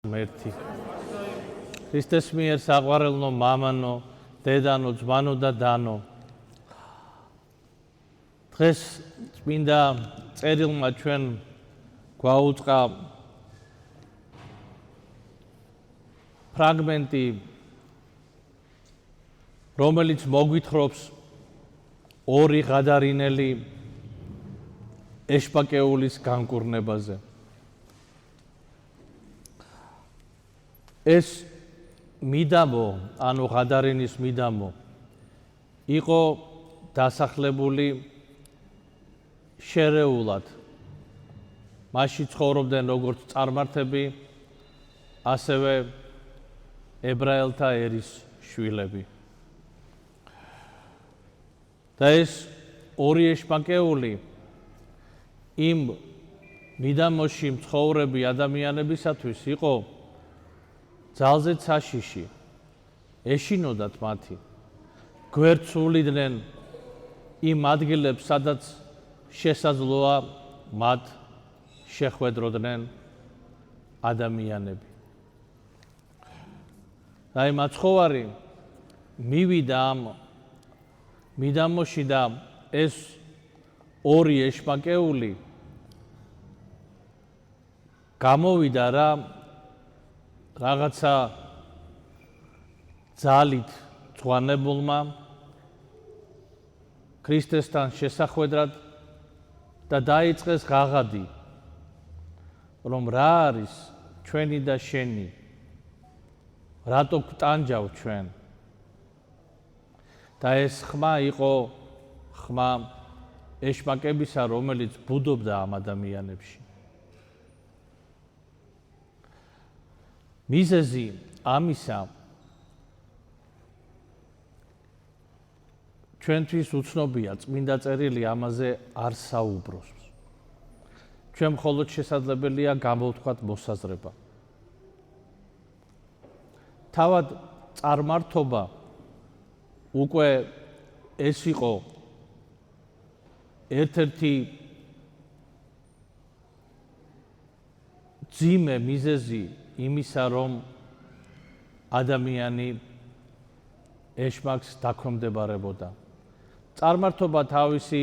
ღმერთი. ქრისტეს მიერ საყვარელნო მამანო, დედანო, ძმანო და დანო. დღეს წმინდა წერილმა ჩვენ გვაუწყა ფრაგმენტი, რომელიც მოგვითხრობს ორი ღადარინელი ეშპაკეულის განკურნებაზე. ეს მიდამო, ანუ ღადარინის მიდამო, იყო დასახლებული შერეულად. მასში ცხოვრობდნენ როგორც წარმართები, ასევე ებრაელთა ერის შვილები. და ეს ორი ეშპაკეული იმ მიდამოში მცხოვრები ადამიანებისათვის იყო ძალზე საშიში. ეშინოდათ მათი. გვერდსულიდნენ იმ ადგილებს, სადაც შესაძლოა მათ შეხვედროდნენ ადამიანები. და იმ მაცხოვარი მივიდა ამ მიდამოში და ეს ორი ეშპაკეული გამოვიდა რაღაცა ძალით ძღვანებულმა ქრისტესთან შესახვედრად და დაიწყეს ღაღადი, რომ რა არის ჩვენი და შენი, რატო გვტანჯავ ჩვენ. და ეს ხმა იყო ხმა ეშპაკებისა, რომელიც ბუდობდა ამ ადამიანებში. მიზეზი ამისა ჩვენთვის უცნობია, წმინდა წერილი ამაზე არ საუბრობს. ჩვენ მხოლოდ შესაძლებელია გამოვთქვათ მოსაზრება. თავად წარმართობა უკვე ეს იყო ერთ-ერთი ძიმე მიზეზი იმისა, რომ ადამიანი ეშმაკს დაქვემდებარებოდა. წარმართობა თავისი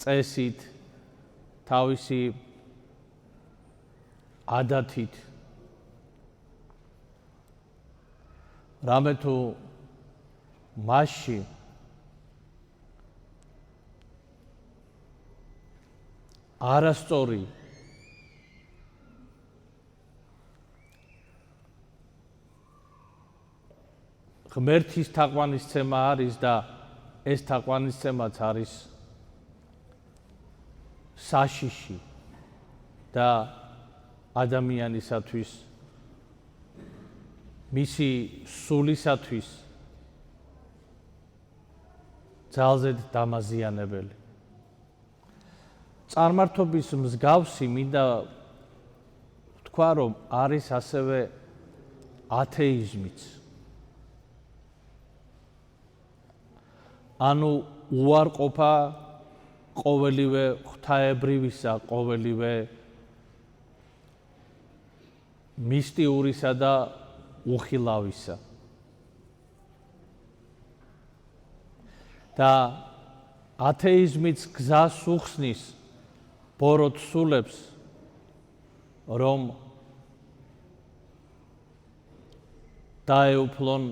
წესით, თავისი ადათით, რამე თუ მასში არასწორი ღმერთის თაყვანისცემა არის და ეს თაყვანისცემაც არის საშიში და ადამიანისათვის, მისი სულისათვის ძალზედ დამაზიანებელი. წარმართობის მსგავსი მინდა ვთქვა, რომ არის ასევე ათეიზმიც. ანუ უარყოფა ყოველივე ღვთაებრივისა, ყოველივე მისტიურისა და უხილავისა. და ათეიზმიც გზას უხსნის ბოროტ სულებს, რომ დაეუფლონ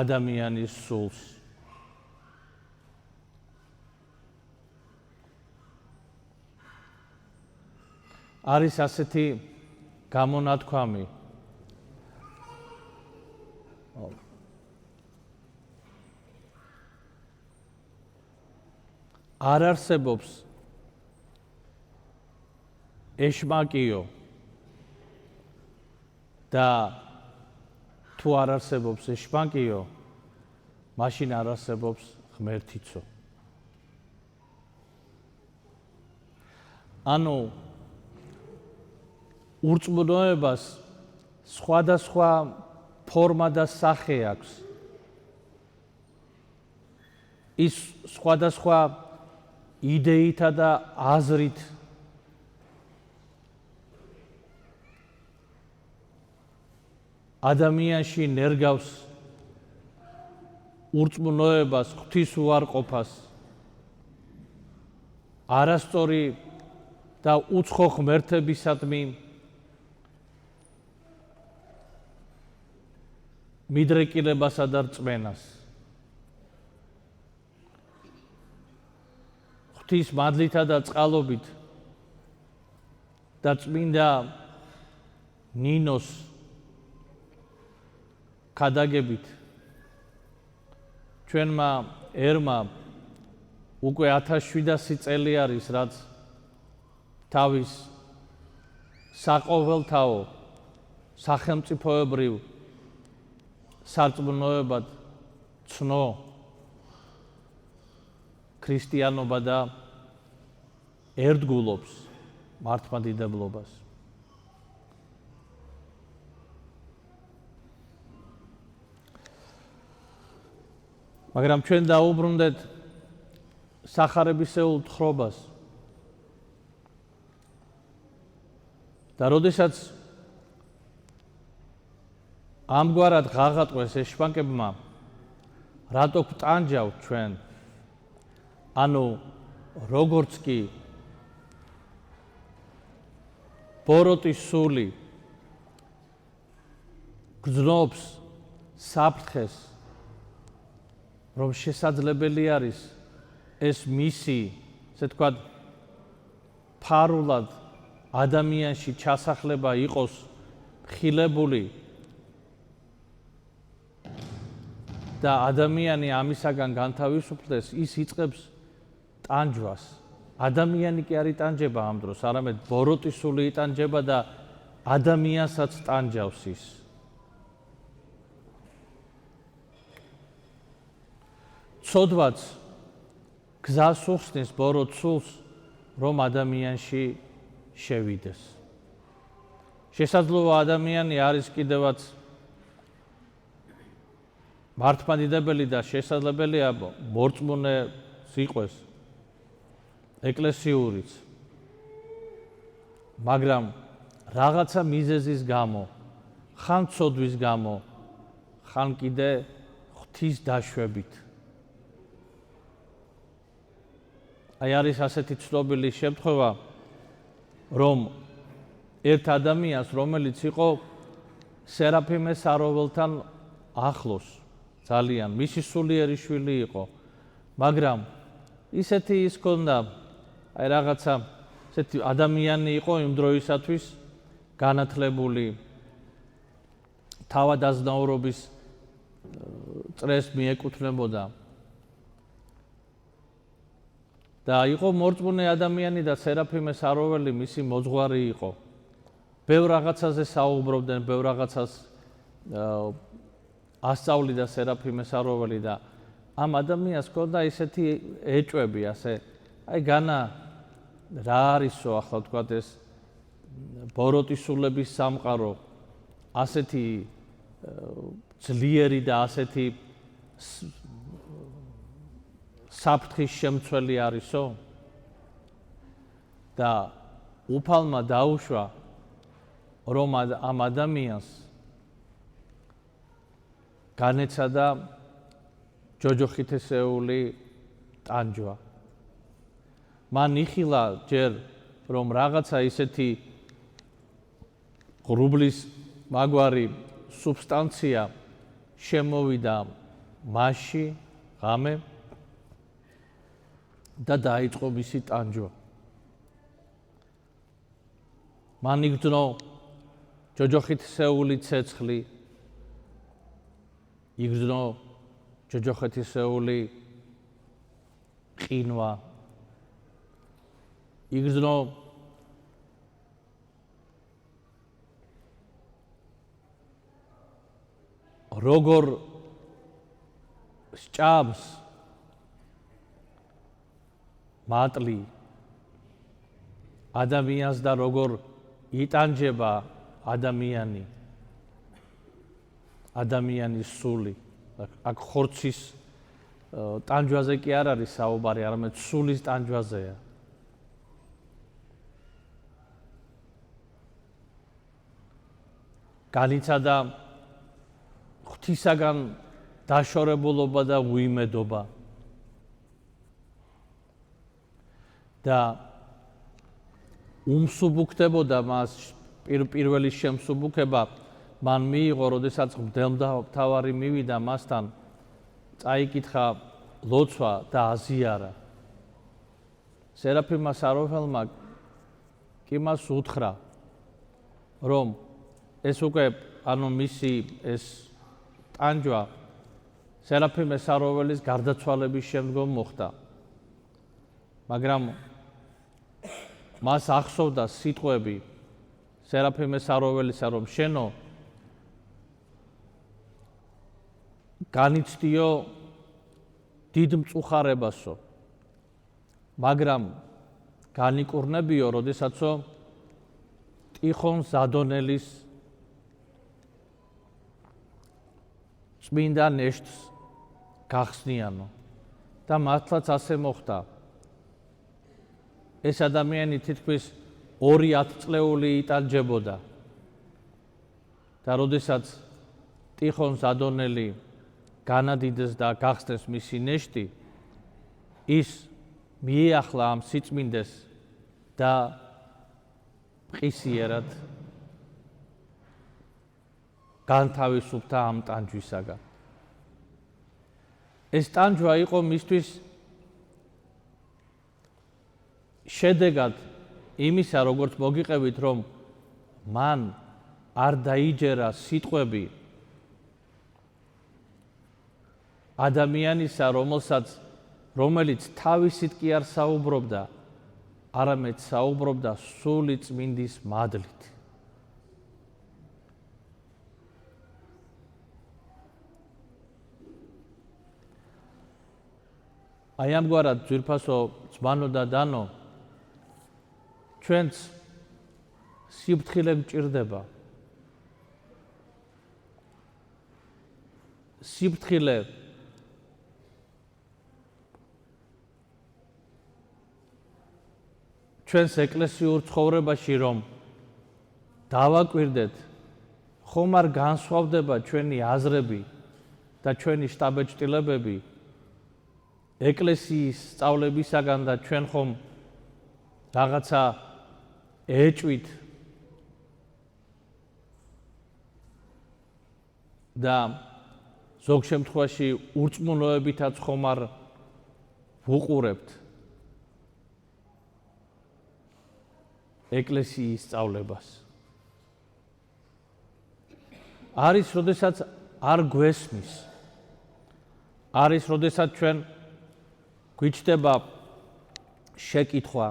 ადამიანის სულს. არის ასეთი გამონათქვამი, არ არსებობს ეშმაკიო და თუ არ არსებობს ეშმაკიო, მაშინ არ არსებობს ღმერთიცო. ანუ ურწმუნოებას სხვადასხვა ფორმა და სახე აქვს. ის სხვადასხვა იდეითა და აზრით ადამიანში ნერგავს ურწმუნოებას, ღვთის უარყოფას, არასწორი და უცხო ღმერთებისადმი მიდრეკილებასა და რწმენას. ღვთის მადლითა და წყალობით და წმინდა ნინოს ქადაგებით ჩვენმა ერმა უკვე 1700 წელი არის, რაც თავის საყოველთაო სახელმწიფოებრივ სარწმუნოებად ცნო ქრისტიანობა და ერთგულობს მართლმადიდებლობას. მაგრამ ჩვენ დაუბრუნდეთ სახარებისეულ თხრობას და როდესაც ამგვარად ღაღატყვეს ეშმაკებმა, რატო გვტანჯავთ ჩვენ? ანუ როგორც კი ბოროტის სული გრძნობს საფრთხეს, რომ შესაძლებელი არის ეს მისი, ესე ვთქვათ, ფარულად ადამიანში ჩასახლება იყოს ხილებული და ადამიანი ამისაგან განთავისუფლდეს, ის იწყებს ტანჯვას. ადამიანი კი არ იტანჯება ამ დროს, არამედ ბოროტის სული იტანჯება და ადამიანსაც ტანჯავს ის. ცოდვაც გზას უხსნის ბოროტ სულს, რომ ადამიანში შევიდეს. შესაძლოა ადამიანი არის კიდევაც მართლმადიდებელი და შესაძლებელია მორწმუნე იყოს ეკლესიურიც, მაგრამ რაღაცა მიზეზის გამო, ხან ცოდვის გამო, ხან კიდე ღვთის დაშვებით. აი არის ასეთი ცნობილი შემთხვევა, რომ ერთ ადამიანს, რომელიც იყო სერაფიმე სარაველთან ახლოს, ძალიან მისი სულიერი შვილი იყო, მაგრამ ისეთი ის ქონდა, აი რაღაცა ესეთი ადამიანი იყო იმ დროისათვის განათლებული, თავადაზნაურობის წრეს მიეკუთვნებოდა და იყო მორწმუნე ადამიანი და სერაფიმე სარაველი მისი მოძღვარი იყო. ბევრ რაღაცაზე საუბრობდნენ, ბევრ რაღაცას ასწავლიდა სერაფიმე სარაველი და ამ ადამიანს ჰქონდა ისეთი ეჭვები, ასე, აი განა რა არისო ახლა ვთქვათ ეს ბოროტის სულების სამყარო, ასეთი ძლიერი და ასეთი საფრთხის შემცველი არისო? და უფალმა დაუშვა, რომ ამ ადამიანს განეცადა ჯოჯოხითესეული ტანჯვა. მან იხილა ჯერ, რომ რაღაცა ისეთი ღრუბლის მაგვარი სუბსტანცია შემოვიდა მასში, ღამე და დაიწყო მისი ტანჯვა. მან იგრძნო ჯოჯოხითესეული ცეცხლი, იგრძნო ჯოჯოხეთისეული ყინვა, იგრძნო როგორ სჭამს მატლი ადამიანს და როგორ იტანჯება ადამიანის სული. აქ ხორცის ტანჯვაზე კი არ არის საუბარი, არამედ სულის ტანჯვაზეა. განიცადა ღვთისაგან დაშორებულობა და უიმედობა და უმსუბუქდებოდა მას პირველი შემსუბუქება მან მიიღო, როდესაც მღვდელმთავარი მივიდა მასთან, წაიკითხა ლოცვა და აზიარა. სერაფიმა საროველმა კი მას უთხრა, რომ ეს უკვე მისი ეს ტანჯვა სერაფიმე საროველის გარდაცვალების შემდგომ მოხდა. მაგრამ მას ახსოვდა სიტყვები სერაფიმე საროველისა, რომ შენო განიცდიო დიდ მწუხარებასო, მაგრამ განიკურნებიო, როდესაცო ტიხონ ზადონელის წმინდა ნეშტს გახსნიანო და მართლაც ასე მოხდა. ეს ადამიანი თითქმის 2 წლეული იტანჯებოდა და როდესაც ტიხონ ზადონელი განადიდეს და გახსნეს მისი ნეშტი, ის მიეახლა ამ სიწმინდეს და ყისიერად განთავისუფლდა ამ ტანჯვისაგან. ეს ტანჯვა იყო მისთვის შედეგად იმისა, როგორც მოგიყევით, რომ მან არ დაიჯერა სიტყვები ადამიანისა, რომელიც თავისით კი არ საუბრობდა, არამედ საუბრობდა სული წმინდის მადლით. აი ამგვარად, ძვირფასო ძმანო და დანო, ჩვენც სიფრთხილე გჭირდება. სიფრთხილე ჩვენს ეკლესიურ ცხოვრებაში, რომ დავაკვირდეთ, ხომ არ განსხვავდება ჩვენი აზრები და ჩვენი შტაბეჭდილებები ეკლესიის სწავლებისაგან და ჩვენ ხომ რაღაცა ეჭვით და ზოგ შემთხვევაში ურწმუნოებითაც ხომ არ ვუყურებთ ეკლესიის სწავლებას. არის, როდესაც არ გვესმის. არის, როდესაც ჩვენ გვიჩნდება შეკითხვა.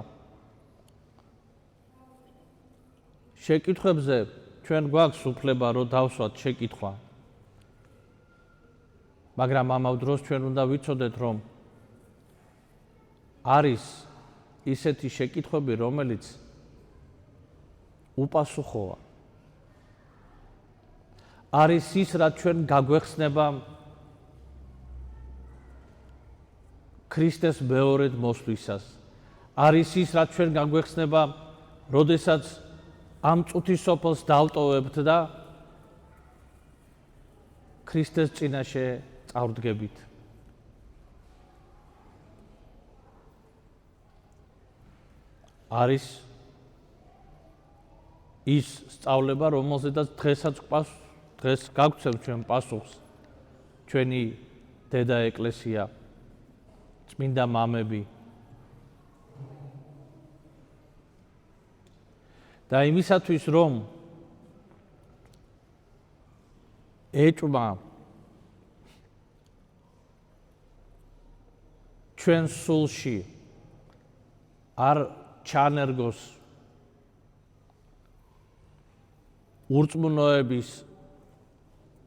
შეკითხვებზე ჩვენ გვაქვს უფლება, რომ დავსვათ შეკითხვა. მაგრამ ამავ დროს ჩვენ უნდა ვიცოდეთ, რომ არის ისეთი შეკითხვები, რომელიც უპასუხოა. არის ის, რაც ჩვენ გაგვეხსნება ქრისტეს მეორედ მოსვლისას. არის ის, რაც ჩვენ გაგვეხსნება, როდესაც ამ წუთის სოფელს დავტოვებთ და ქრისტეს წინაშე წავდგებით. არის ის სწავლება, რომელზედაც დღეს გაგვცემ ჩვენ პასუხს ჩვენი დედა ეკლესია, წმინდა მამები. და იმისათვის, რომ ეჭვმა ჩვენ სულში არ ჩანერგოს ურწმუნოების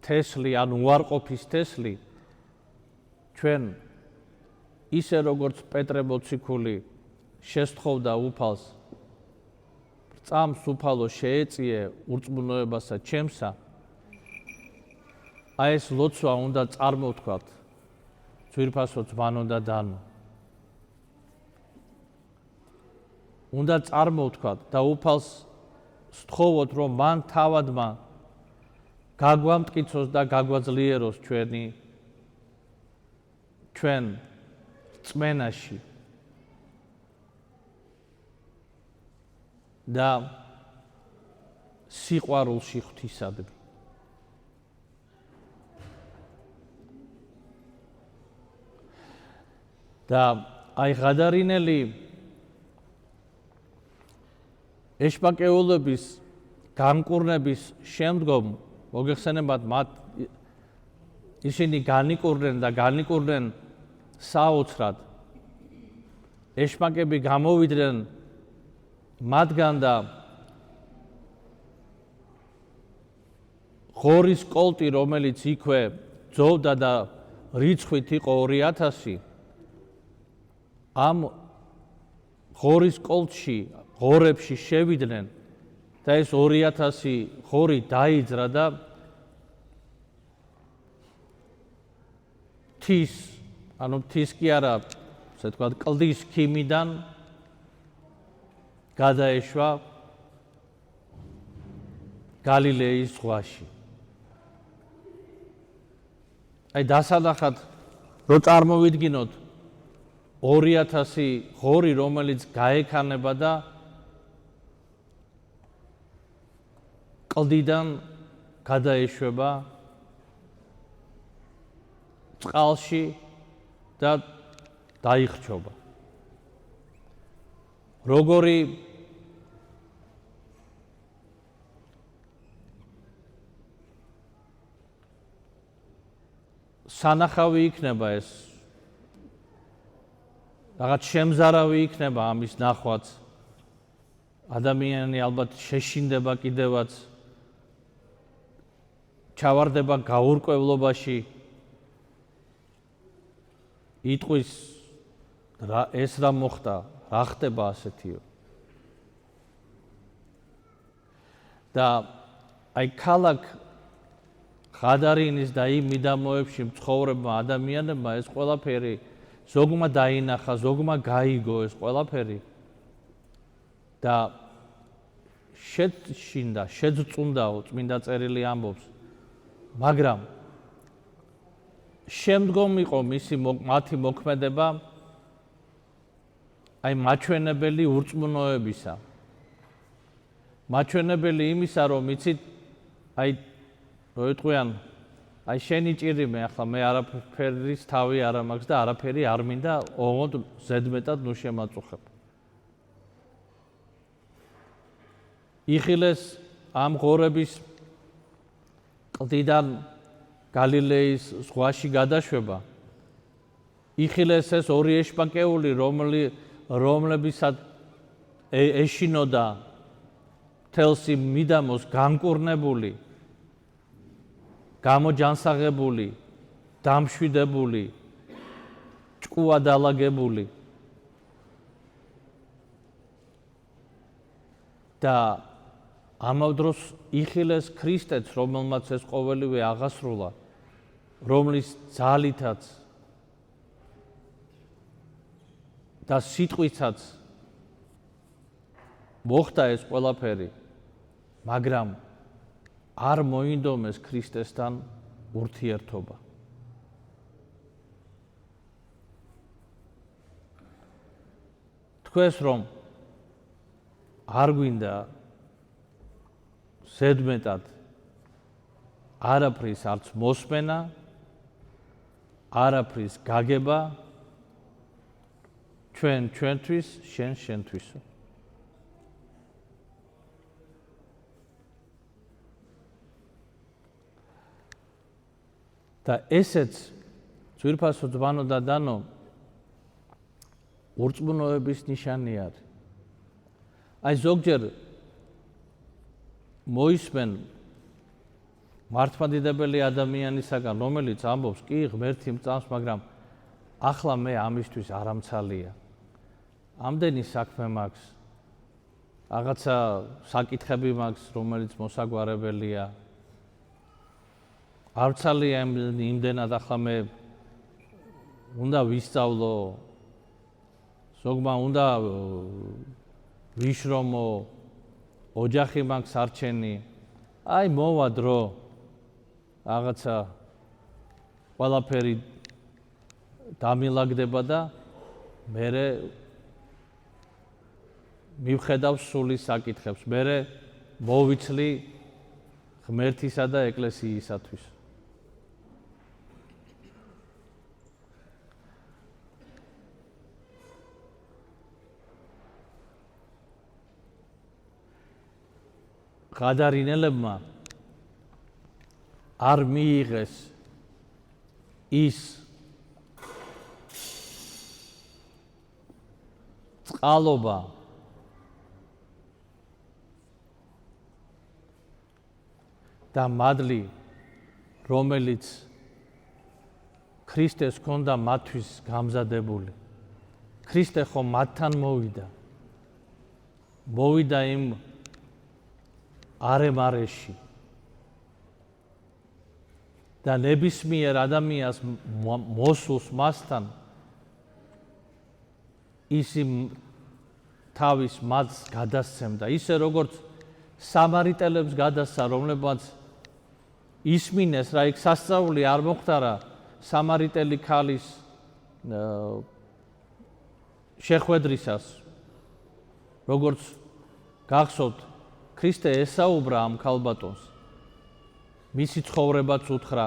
თესლი, ან უარყოფის თესლი, ჩვენ ისე როგორც პეტრე მოციქული შესთხოვდა უფალს, წამს უფალო შეეწიე ურწმუნოებასა ჩემსა, აი ეს ლოცვა უნდა წარმოვთქვათ, ძვირფასო ძმანო და დანო. უნდა წარმოვთქვათ და უფალს სთხოვოთ, რომ მან თავადმა გაგვამტკიცოს და გაგვაძლიეროს ჩვენ წმენაში და სიყვარულში ღვთისადმი. და აი ღადარინელი ეშპაკეულების განკურნების შემდგომ მოგეხსენებათ მათ ისინი განიკურნენ და განიკურნენ საოცრად. ეშპაკები გამოვიდნენ მათგან და ღორის კოლტი, რომელიც იქვე ძოვდა და რიცხვით იყო 2000, ამ ღორის კოლტში, ღორებში შევიდნენ და ეს 2000 ღორი დაიძრა და მთის კი არა, ასე თქვა, კლდის ქიმიდან გადაეშვა გალილეის ზღვაში. აი დასანახად რო წარმოვიდგინოთ 2000 ღორი, რომელიც გაექანება და კლდიდან გადაეშვება წყალში და დაიხრჩობა. როგორი სანახავი იქნება ეს, რაღაც შემზარავი იქნება ამის ნახვაც. ადამიანი ალბათ შეშინდება კიდევაც, ჩავარდება გაურკვევლობაში, იტყვის ეს რა მოხდა, რა ხდება ასეთიო. და აი ქალაქ ღადარინის და იმ მიდამოებში მცხოვრებმა ადამიანებმა ეს ყველაფერი ზოგმა დაინახა, ზოგმა გაიგო ეს ყველაფერი და შეშინდა, შეძწუნდაო, წმინდა წერილი ამბობს, მაგრამ შემდგომ იყო მათი მოქმედება აი მაჩვენებელი ურწმუნოებისა. მაჩვენებელი იმისა, რომ იცით, აი რო იტყვიან, აი შენი ჭირიმე, ახლა მე არაფერის თავი არ მაქვს და არაფერი არ მინდა, ოღონდ ზედმეტად ნუ შემაწუხებ. იხილეს ამ ღორების კლდიდან გალილეის ზღვაში გადაშვება. იხილეს ეს ორი ეშპაკეული, რომლებისაც ეშინოდა მთელს იმ მიდამოს განკურნებული, გამოჯანსაღებული, დამშვიდებული, ჭკუადალაგებული და ამავდროს იხილეს ქრისტეც, რომელმაც ეს ყოველივე აღასრულა, რომლის ძალითაც და სიტყვიცაც მოხდა ეს ყველაფერი, მაგრამ არ მოინდომეს ქრისტესთან ურთიერთობა. თქვენს რომ არ გვინდა ზედმეტად არაფრის არც მოსმენა, არაფრის გაგება, ჩვენთვის, შენთვისო. და ესეც ძვირფასო ძმანო და დანო ურწმუნოების ნიშანი არის. აი ზოგჯერ მოისმენ მართლმადიდებელი ადამიანისაგან, რომელიც ამბობს, კი ღმერთი მწამს, მაგრამ ახლა მე ამისთვის არ ამცალია. ამდენი საქმე მაქვს, რაღაცა საკითხები მაქვს, რომელიც მოსაგვარებელია. არ ვცალია იმდენად, ახლა მე უნდა ვისწავლო, ზოგმა უნდა ვიშრომო, ოჯახი მაქვს არჩენი. აი მოვა დრო, რაღაცა ყველაფერი დამილაგდება და მე მივხედავ სული საკითხებს, მე მოვიცლი ღმერთისა და ეკლესიისათვის. გადარინელებმა არ მიიღეს ის წყალობა და მადლი, რომელიც ქრისტეს ჰქონდა მათთვის გამზადებული. ქრისტე ხო მათთან მოვიდა იმ არემარეში და ნებისმიერ ადამიანს მოსულს მასთან ისი თავის მათს გადასცემდა, ისე როგორც სამარიტელებს გადასცა, რომლებმაც ისმინეს რა იქ სასწაული არ მოხდარა სამარიტელი ქალის შეხვედრისას, როგორც გახსოვთ, ქრისტე ესაუბრა ამ ქალბატონს, მისი ცხოვრებაც უთხრა,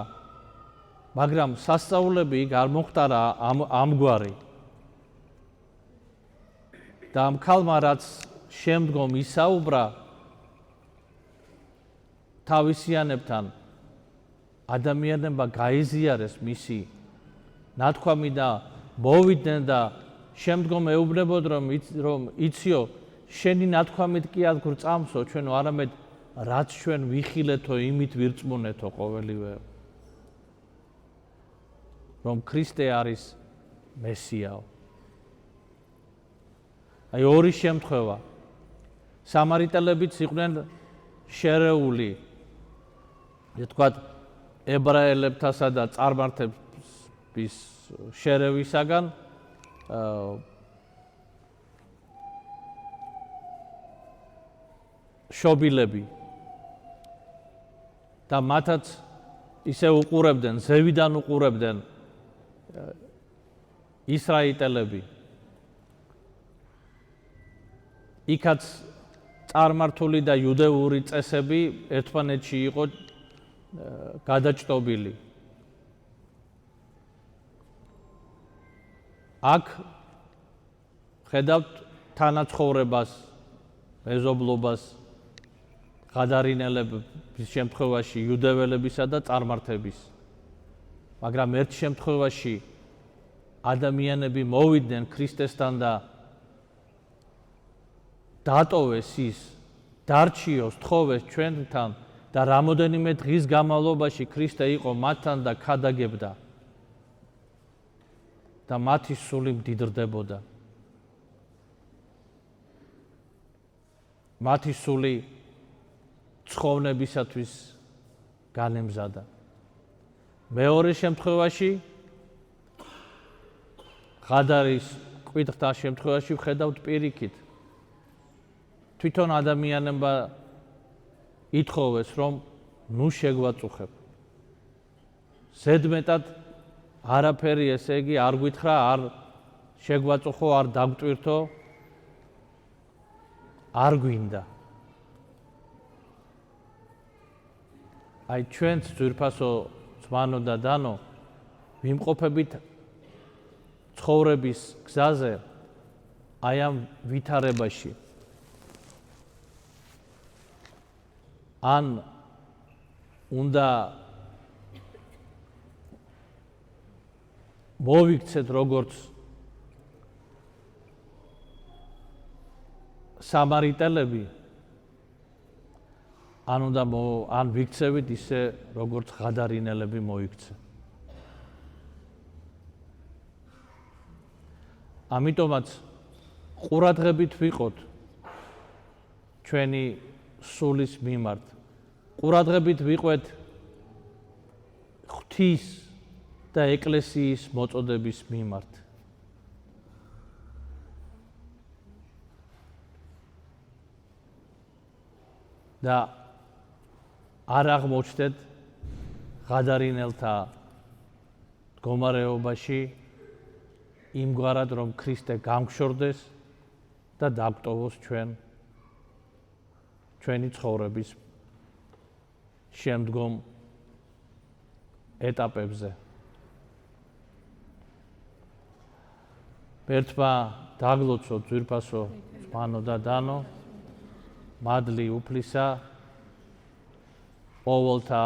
მაგრამ სასწაულები იქ არ მოხდარა ამგვარი. და ამ ქალმა რაც შემდგომ ისაუბრა თავისიანებთან, ადამიანებმა გაიზიარეს მისი ნათქვამი და მოვიდნენ და შემდგომ ეუბნებოდნენ, რომ იციო, შენი ნათქვამით კი არ გვწამსო ჩვენო, არამედ რაც ჩვენ ვიხილეთო, იმით ვირწმუნეთო ყოველივე, რომ ქრისტე არის მესიაო. აი ორი შემთხვევა. სამარიტელებიც იყვნენ შერეული, ვთქვათ, ებრაელებთასა და წარმართების შერევისაგან შობილები და მათაც ისე უყურებდნენ, ზევიდან უყურებდნენ ისრაელელები. იქაც წარმართული და იუდეური წესები ერთმანეთში იყო გადაჭტობილი. აქ ხედავთ თანაცხოვრებას, მეზობლობას, გადარინელების შემთხვევაში იუდეველებისა და წარმართების. მაგრამ ერთ შემთხვევაში ადამიანები მოვიდნენ ქრისტესთან და დატოვეს ის, დარჩიოს, თხოვეს ჩვენთან და რამოდენიმე დღის განმავლობაში ქრისტე იყო მათთან და ქადაგებდა და მათი სული მდიდრდებოდა. მათი სული ცხოვრებისათვის განემზადა. მეორე შემთხვევაში ღადარის კვითხთა შემთხვევაში ვხედავთ პირიქით. თვითონ ადამიანებმა ითხოვეს, რომ ნუ შეგვაწუხებ. ზედმეტად არაფერი, ესე იგი, არ გვითხრა, არ შეგვაწუხო, არ დაგვტვირთო, არ გვინდა. აი ჩვენც ძვირფასო ძმანო და დანო ვიმყოფებით ცხოვრების გზაზე აი ამ ვითარებაში. ან უნდა მოვიქცეთ როგორც სამარიტელები, ან ვიქცევით ისე როგორც ღადარინელები მოიქცე. ამიტომაც ყურადღებით ვიყოთ ჩვენი სულის მიმართ. ყურადღებით ვიყვეთ ღვთის და ეკლესიის მოწოდების მიმართ. და არ აღმოჩნდეთ ღადარინელთა მდგომარეობაში იმგვარად რომ ქრისტე გამგშორდეს და დაგტოვოს ჩვენი ცხოვრების შემდგომ ეტაპებზე. ერთმა დაგლოცო ძვირფასო ზვანო და დანო, მადლი უფლისა, ყოველთა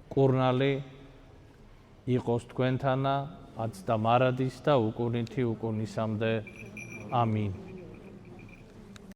კურნალი იყოს თქვენთანა, აც და მარადის და უკუნითი უკუნისამდე. ამინ.